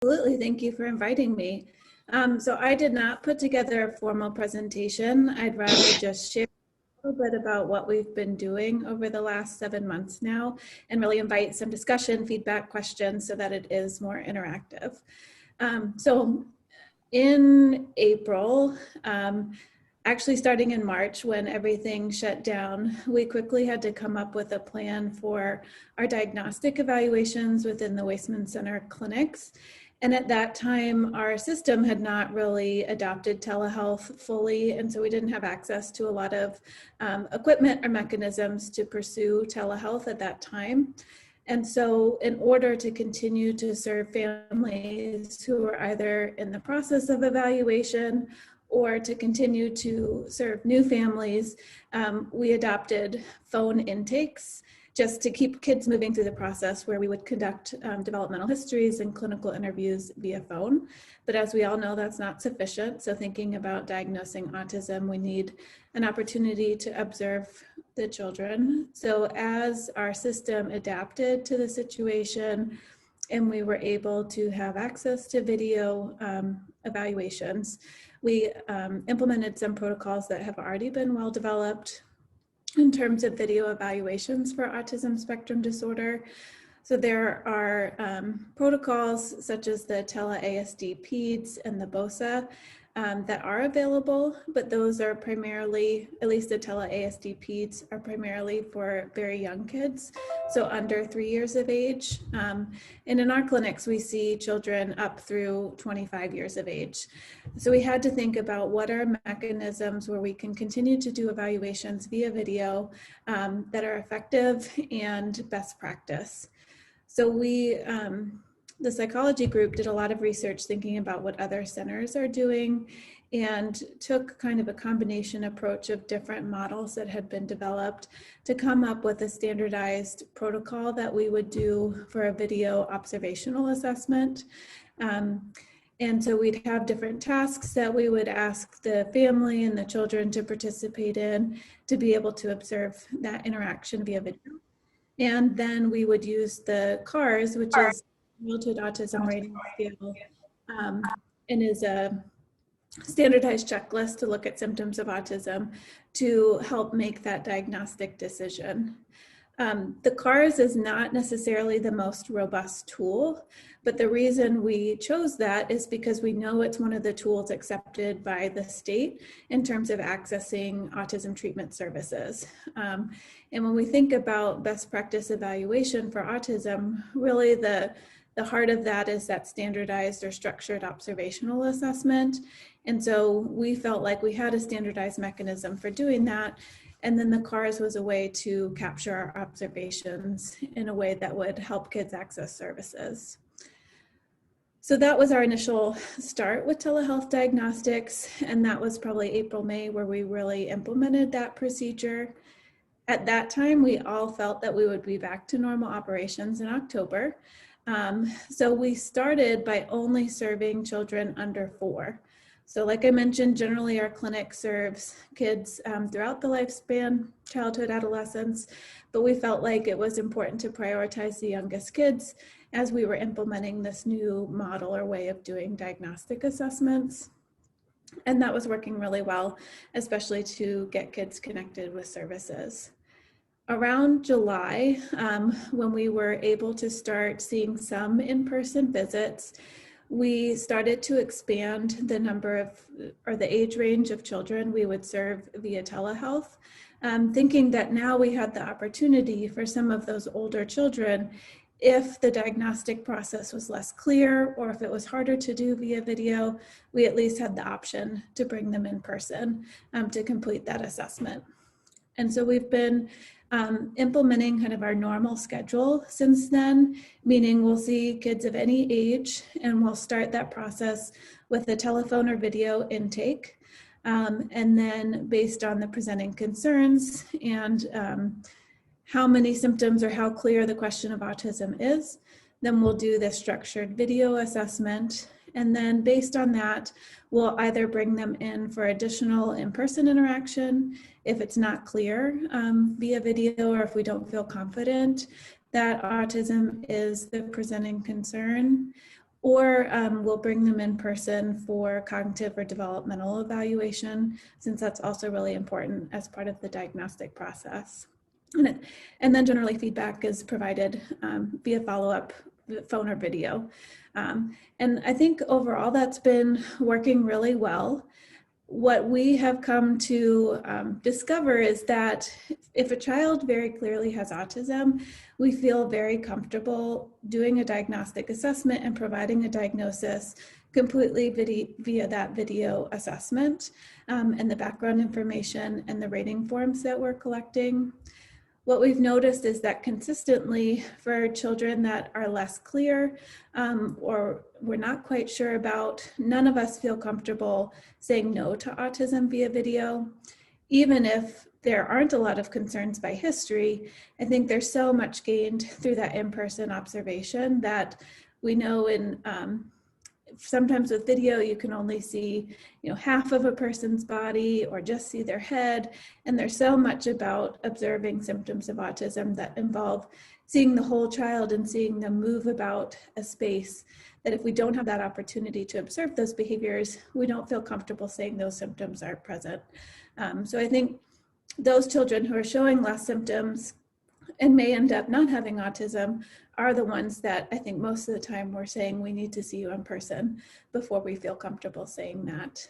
Absolutely. Thank you for inviting me. So I did not put together a formal presentation. I'd rather just share a little bit about what we've been doing over the last 7 months now and really invite some discussion, feedback, questions so that it is more interactive. So in April, actually starting in March when everything shut down, we quickly had to come up with a plan for our diagnostic evaluations within the Wasteman Center clinics. And at that time, our system had not really adopted telehealth fully, and so we didn't have access to a lot of equipment or mechanisms to pursue telehealth at that time. And so in order to continue to serve families who are either in the process of evaluation or to continue to serve new families, we adopted phone intakes just to keep kids moving through the process where we would conduct developmental histories and clinical interviews via phone. But as we all know, that's not sufficient. So thinking about diagnosing autism, we need an opportunity to observe the children. So as our system adapted to the situation and we were able to have access to video evaluations, we implemented some protocols that have already been well developed in terms of video evaluations for autism spectrum disorder. So there are protocols such as the Tele-ASD PEDS and the BOSA that are available, but those are primarily, at least the Tele-ASD PEDS are primarily for very young kids, so under 3 years of age. And in our clinics, we see children up through 25 years of age. So we had to think about what are mechanisms where we can continue to do evaluations via video that are effective and best practice. So we, the psychology group did a lot of research thinking about what other centers are doing and took kind of a combination approach of different models that had been developed to come up with a standardized protocol that we would do for a video observational assessment. And so we'd have different tasks that we would ask the family and the children to participate in to be able to observe that interaction via video. And then we would use the CARS, which is Childhood Autism Rating Scale, and is a standardized checklist to look at symptoms of autism to help make that diagnostic decision. The CARS is not necessarily the most robust tool, but the reason we chose that is because we know it's one of the tools accepted by the state in terms of accessing autism treatment services. And when we think about best practice evaluation for autism, really the heart of that is that standardized or structured observational assessment. And so we felt like we had a standardized mechanism for doing that. And then the CARS was a way to capture our observations in a way that would help kids access services. So that was our initial start with telehealth diagnostics. And that was probably April, May, where we really implemented that procedure. At that time, we all felt that we would be back to normal operations in October. So we started by only serving children under 4. So like I mentioned, generally our clinic serves kids throughout the lifespan, childhood, adolescence, but we felt like it was important to prioritize the youngest kids as we were implementing this new model or way of doing diagnostic assessments. And that was working really well, especially to get kids connected with services. Around July, when we were able to start seeing some in-person visits, we started to expand the number of, or the age range of children we would serve via telehealth, thinking that now we had the opportunity for some of those older children, if the diagnostic process was less clear or if it was harder to do via video, we at least had the option to bring them in person to complete that assessment. And so we've been implementing kind of our normal schedule since then, meaning we'll see kids of any age and we'll start that process with a telephone or video intake. And then based on the presenting concerns and how many symptoms or how clear the question of autism is, then we'll do the structured video assessment. And then based on that, we'll either bring them in for additional in-person interaction if it's not clear via video, or if we don't feel confident that autism is the presenting concern, or we'll bring them in person for cognitive or developmental evaluation, since that's also really important as part of the diagnostic process. And then generally feedback is provided via follow-up phone or video. And I think overall that's been working really well. What we have come to discover is that if a child very clearly has autism, we feel very comfortable doing a diagnostic assessment and providing a diagnosis completely via that video assessment and the background information and the rating forms that we're collecting. What we've noticed is that consistently for children that are less clear or we're not quite sure about, none of us feel comfortable saying no to autism via video. Even if there aren't a lot of concerns by history, I think there's so much gained through that in-person observation that we know in sometimes with video, you can only see, half of a person's body or just see their head. And there's so much about observing symptoms of autism that involve seeing the whole child and seeing them move about a space that if we don't have that opportunity to observe those behaviors, we don't feel comfortable saying those symptoms aren't present. So I think those children who are showing less symptoms and may end up not having autism are the ones that I think most of the time we're saying we need to see you in person before we feel comfortable saying that.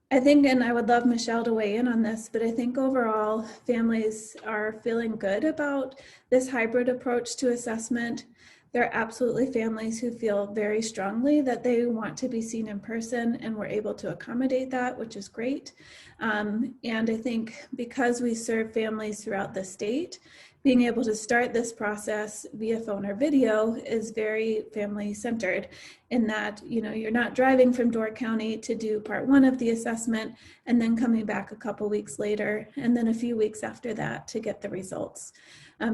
I think, and I would love Michelle to weigh in on this, but I think overall families are feeling good about this hybrid approach to assessment. There are absolutely families who feel very strongly that they want to be seen in person, and we're able to accommodate that, which is great. And I think because we serve families throughout the state, being able to start this process via phone or video is very family centered in that, you're not driving from Door County to do part one of the assessment and then coming back a couple weeks later and then a few weeks after that to get the results.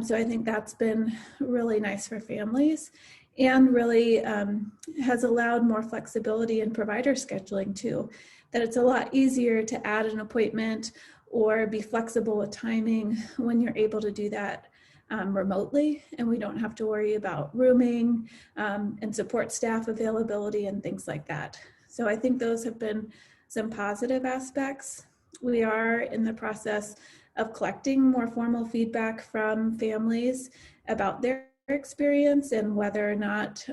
So I think that's been really nice for families and really has allowed more flexibility in provider scheduling too, that it's a lot easier to add an appointment or be flexible with timing when you're able to do that remotely, and we don't have to worry about rooming and support staff availability and things like that. So I think those have been some positive aspects. We are in the process of collecting more formal feedback from families about their experience and whether or not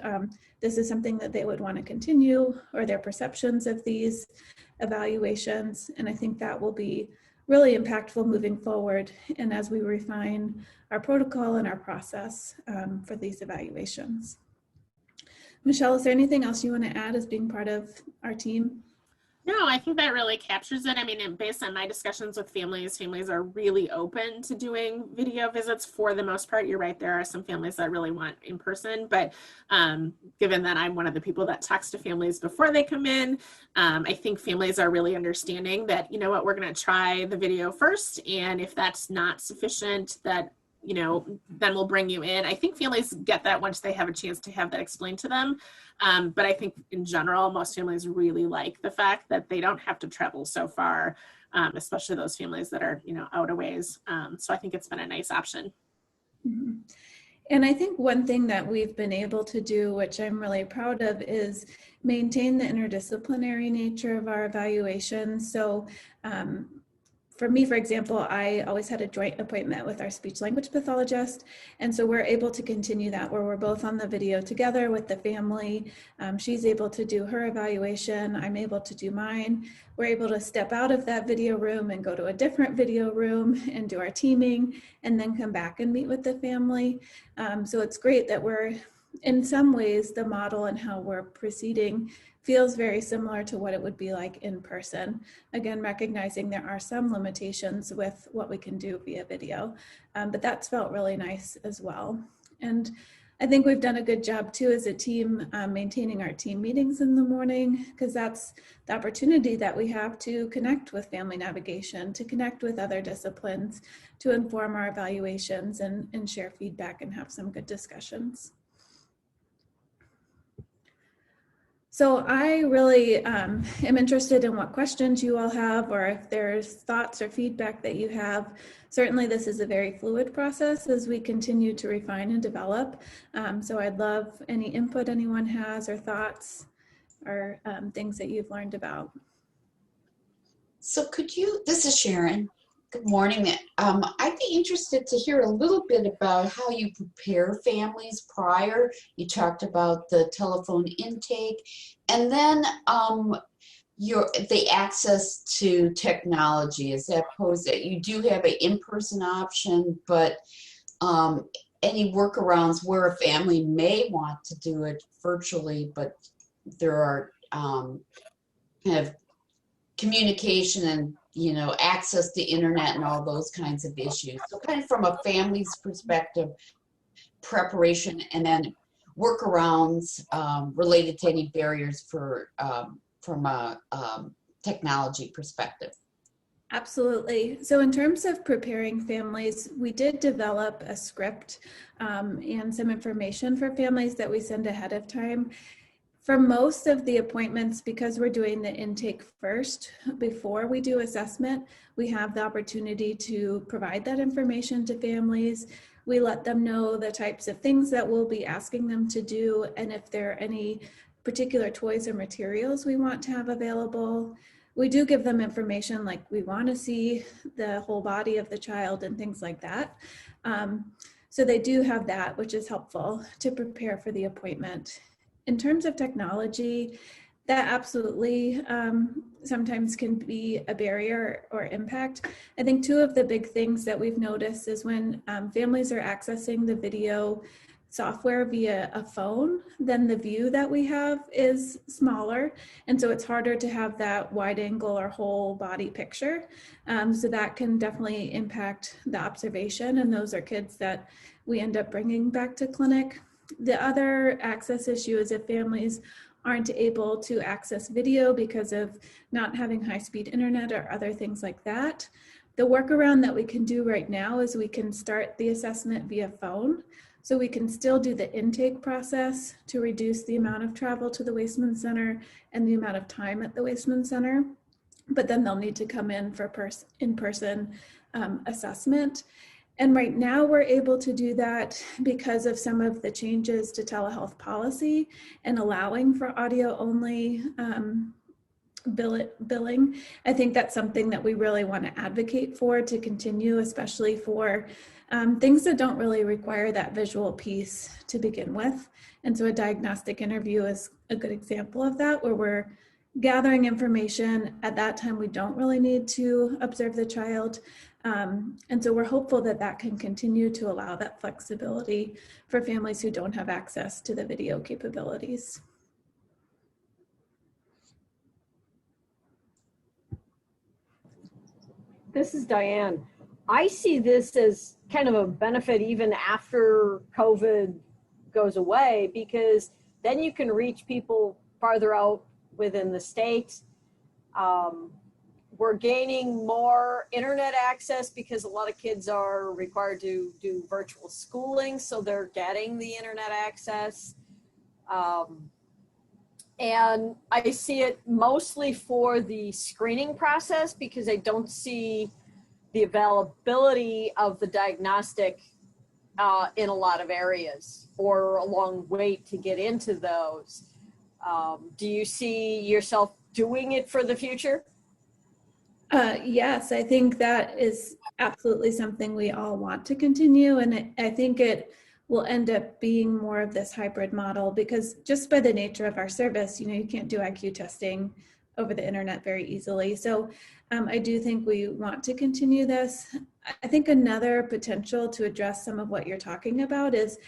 this is something that they would want to continue or their perceptions of these evaluations. And I think that will be really impactful moving forward and as we refine our protocol and our process for these evaluations. Michelle, is there anything else you want to add as being part of our team? No, I think that really captures it. I mean, based on my discussions with families are really open to doing video visits for the most part. You're right, there are some families that really want in person, but given that I'm one of the people that talks to families before they come in, I think families are really understanding that, we're going to try the video first, and if that's not sufficient, that then we'll bring you in. I think families get that once they have a chance to have that explained to them. But I think in general, most families really like the fact that they don't have to travel so far, especially those families that are, out a ways. So I think it's been a nice option. Mm-hmm. And I think one thing that we've been able to do, which I'm really proud of, is maintain the interdisciplinary nature of our evaluations. So for me, for example, I always had a joint appointment with our speech language pathologist. And so we're able to continue that where we're both on the video together with the family. She's able to do her evaluation. I'm able to do mine. We're able to step out of that video room and go to a different video room and do our teaming and then come back and meet with the family. So it's great that we're, in some ways, the model and how we're proceeding feels very similar to what it would be like in person. Again, recognizing there are some limitations with what we can do via video, but that's felt really nice as well. And I think we've done a good job too as a team maintaining our team meetings in the morning, because that's the opportunity that we have to connect with family navigation, to connect with other disciplines, to inform our evaluations and share feedback and have some good discussions. So I really am interested in what questions you all have, or if there's thoughts or feedback that you have. Certainly this is a very fluid process as we continue to refine and develop. So I'd love any input anyone has or thoughts or things that you've learned about. So this is Sharon. Good morning. I'd be interested to hear a little bit about how you prepare families prior. You talked about the telephone intake, and then the access to technology. Is that posed that you do have an in-person option, but any workarounds where a family may want to do it virtually, but there are kind of communication and access to internet and all those kinds of issues. So kind of from a family's perspective, preparation, and then workarounds related to any barriers from a technology perspective. Absolutely. So in terms of preparing families, we did develop a script and some information for families that we send ahead of time. For most of the appointments, because we're doing the intake first before we do assessment, we have the opportunity to provide that information to families. We let them know the types of things that we'll be asking them to do, and if there are any particular toys or materials we want to have available. We do give them information like we want to see the whole body of the child and things like that. So they do have that, which is helpful to prepare for the appointment. In terms of technology, that absolutely sometimes can be a barrier or impact. I think two of the big things that we've noticed is when families are accessing the video software via a phone, then the view that we have is smaller. And so it's harder to have that wide angle or whole body picture. So that can definitely impact the observation. And those are kids that we end up bringing back to clinic. The other access issue is if families aren't able to access video because of not having high-speed internet or other things like that. The workaround that we can do right now is we can start the assessment via phone. So we can still do the intake process to reduce the amount of travel to the Wasteman Center and the amount of time at the Wasteman Center. But then they'll need to come in for in-person assessment. And right now we're able to do that because of some of the changes to telehealth policy and allowing for audio only billing. I think that's something that we really want to advocate for to continue, especially for things that don't really require that visual piece to begin with. And so a diagnostic interview is a good example of that, where we're gathering information. At that time, we don't really need to observe the child. And so we're hopeful that that can continue to allow that flexibility for families who don't have access to the video capabilities. This is Diane. I see this as kind of a benefit even after COVID goes away, because then you can reach people farther out within the state. We're gaining more internet access because a lot of kids are required to do virtual schooling, so they're getting the internet access. And I see it mostly for the screening process because I don't see the availability of the diagnostic in a lot of areas, or a long wait to get into those. Do you see yourself doing it for the future? Yes, I think that is absolutely something we all want to continue. And I think it will end up being more of this hybrid model, because just by the nature of our service, you can't do IQ testing over the internet very easily. So I do think we want to continue this. I think another potential to address some of what you're talking about is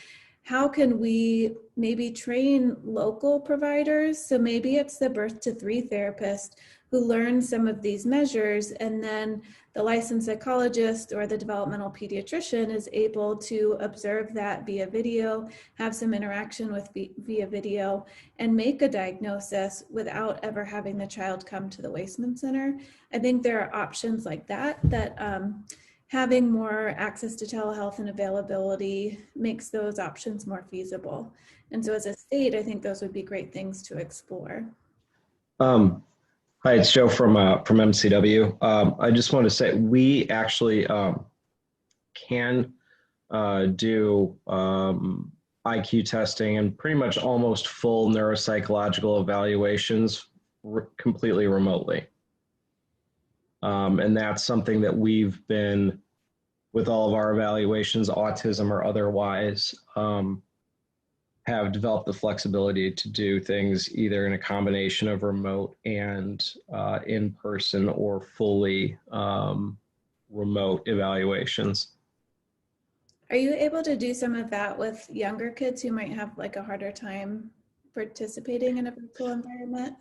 how can we maybe train local providers? So maybe it's the birth to 3 therapist who learns some of these measures, and then the licensed psychologist or the developmental pediatrician is able to observe that via video, have some interaction with via video, and make a diagnosis without ever having the child come to the Wasteman Center. I think there are options like that having more access to telehealth and availability makes those options more feasible. And so as a state, I think those would be great things to explore. Hi, it's Joe from MCW. I just want to say we actually can do IQ testing and pretty much almost full neuropsychological evaluations completely remotely. And that's something that we've been, with all of our evaluations, autism or otherwise, have developed the flexibility to do things either in a combination of remote and in person or fully remote evaluations. Are you able to do some of that with younger kids who might have like a harder time participating in a virtual environment?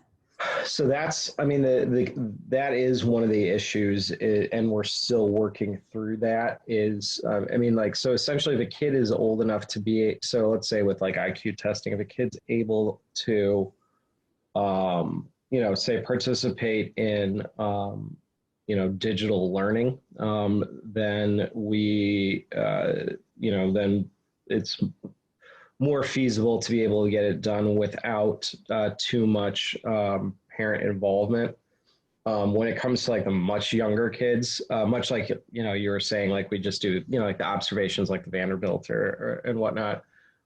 So that's, I mean, that is one of the issues, and we're still working through that is, I mean, like, so essentially the kid is old enough to be, so let's say with like IQ testing, if a kid's able to, you know, say participate in, you know, digital learning, then we, you know, then it's more feasible to be able to get it done without too much parent involvement. When it comes to like the much younger kids, much like, you know, you were saying, like we just do, you know, like the observations like the Vanderbilt or and whatnot,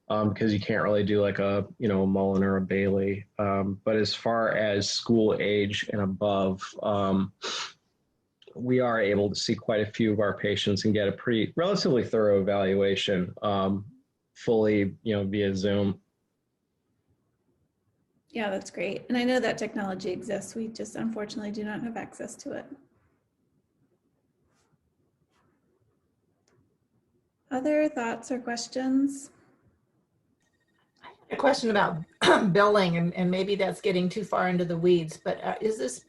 because you can't really do like a, you know, a Mullen or a Bailey. But as far as school age and above, we are able to see quite a few of our patients and get a pretty relatively thorough evaluation fully, you know, via Zoom. Yeah, that's great. And I know that technology exists. We just unfortunately do not have access to it. Other thoughts or questions? A question about billing, and maybe that's getting too far into the weeds, but is this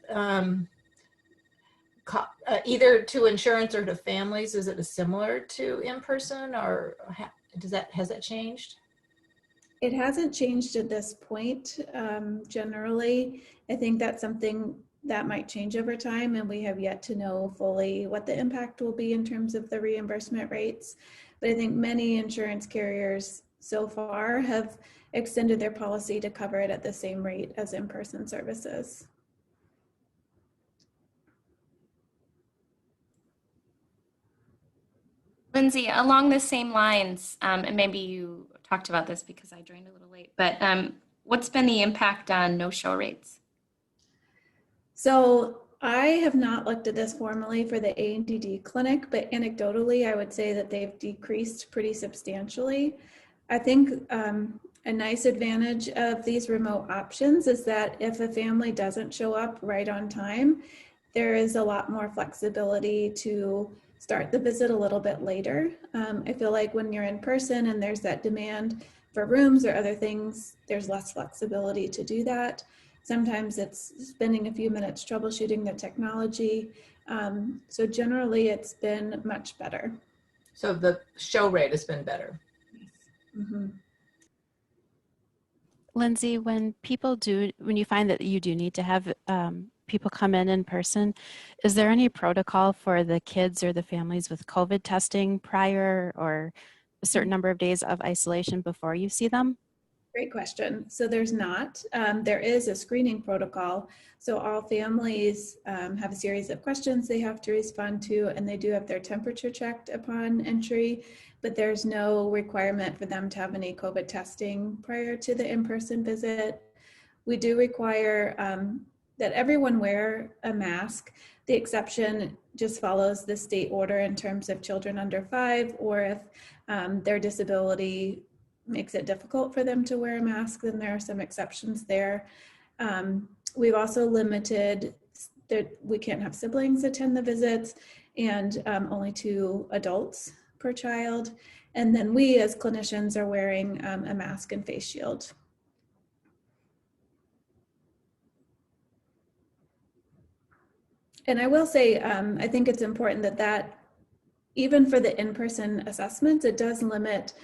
either to insurance or to families? Is it similar to in-person, or has that changed? It hasn't changed at this point. Generally, I think that's something that might change over time, and we have yet to know fully what the impact will be in terms of the reimbursement rates. But I think many insurance carriers so far have extended their policy to cover it at the same rate as in-person services. Lindsay, along the same lines, and maybe you talked about this because I joined a little late, but what's been the impact on no-show rates? So I have not looked at this formally for the ANDD clinic, but anecdotally, I would say that they've decreased pretty substantially. I think a nice advantage of these remote options is that if a family doesn't show up right on time, there is a lot more flexibility to start the visit a little bit later. I feel like when you're in person and there's that demand for rooms or other things, there's less flexibility to do that. Sometimes it's spending a few minutes troubleshooting the technology. So generally it's been much better. So the show rate has been better. Mm-hmm. Lindsay, when you find that you do need to have people come in person, is there any protocol for the kids or the families with COVID testing prior, or a certain number of days of isolation before you see them? Great question. So there's not. There is a screening protocol. So all families have a series of questions they have to respond to, and they do have their temperature checked upon entry, but there's no requirement for them to have any COVID testing prior to the in-person visit. We do require that everyone wear a mask. The exception just follows the state order in terms of children under 5, or if their disability makes it difficult for them to wear a mask, then there are some exceptions there. We've also limited that we can't have siblings attend the visits, and only 2 adults per child. And then we as clinicians are wearing a mask and face shield. And I will say, I think it's important that even for the in-person assessments, it does limit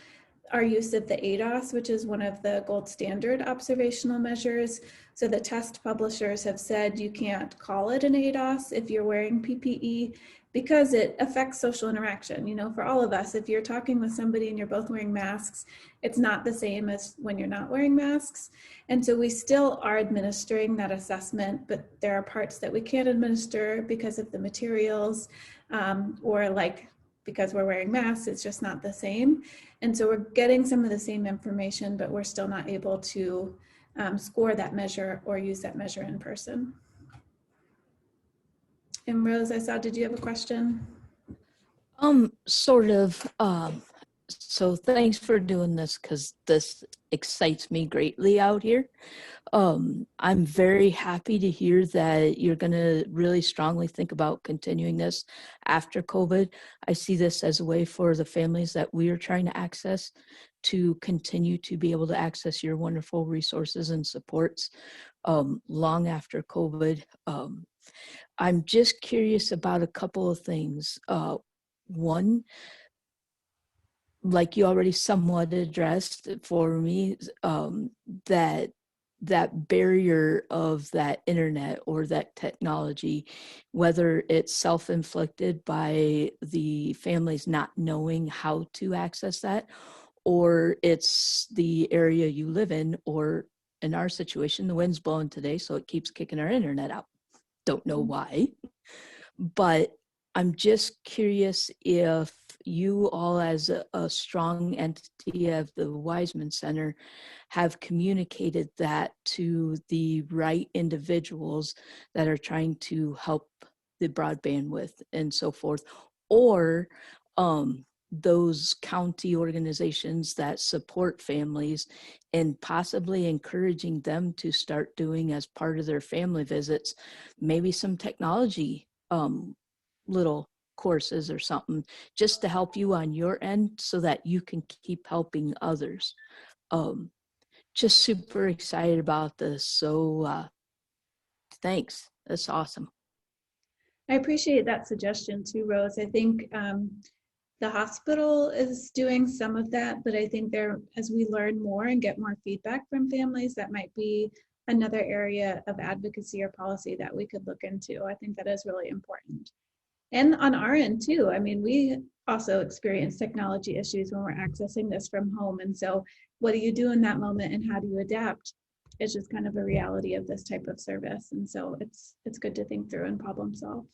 our use of the ADOS, which is one of the gold standard observational measures. So the test publishers have said you can't call it an ADOS if you're wearing PPE. because it affects social interaction. You know, for all of us, if you're talking with somebody and you're both wearing masks, it's not the same as when you're not wearing masks. And so we still are administering that assessment, but there are parts that we can't administer because of the materials, or like because we're wearing masks, it's just not the same. And so we're getting some of the same information, but we're still not able to score that measure or use that measure in person. And Rose, I saw, did you have a question? Sort of. So thanks for doing this, because this excites me greatly out here. I'm very happy to hear that you're going to really strongly think about continuing this after COVID. I see this as a way for the families that we are trying to access to continue to be able to access your wonderful resources and supports long after COVID. I'm just curious about a couple of things. One, like you already somewhat addressed for me, that barrier of that internet or that technology, whether it's self-inflicted by the families not knowing how to access that, or it's the area you live in, or in our situation, the wind's blowing today, so it keeps kicking our internet out. Don't know why, but I'm just curious if you all, as a strong entity of the Wiseman Center, have communicated that to the right individuals that are trying to help the broadband with and so forth, or those county organizations that support families, and possibly encouraging them to start doing, as part of their family visits, maybe some technology little courses or something, just to help you on your end so that you can keep helping others. Just super excited about this. So thanks. That's awesome. I appreciate that suggestion too, Rose. I think the hospital is doing some of that, but I think there, as we learn more and get more feedback from families, that might be another area of advocacy or policy that we could look into. I think that is really important. And on our end too, I mean, we also experience technology issues when we're accessing this from home. And so what do you do in that moment and how do you adapt? It's just kind of a reality of this type of service. And so it's good to think through and problem solve.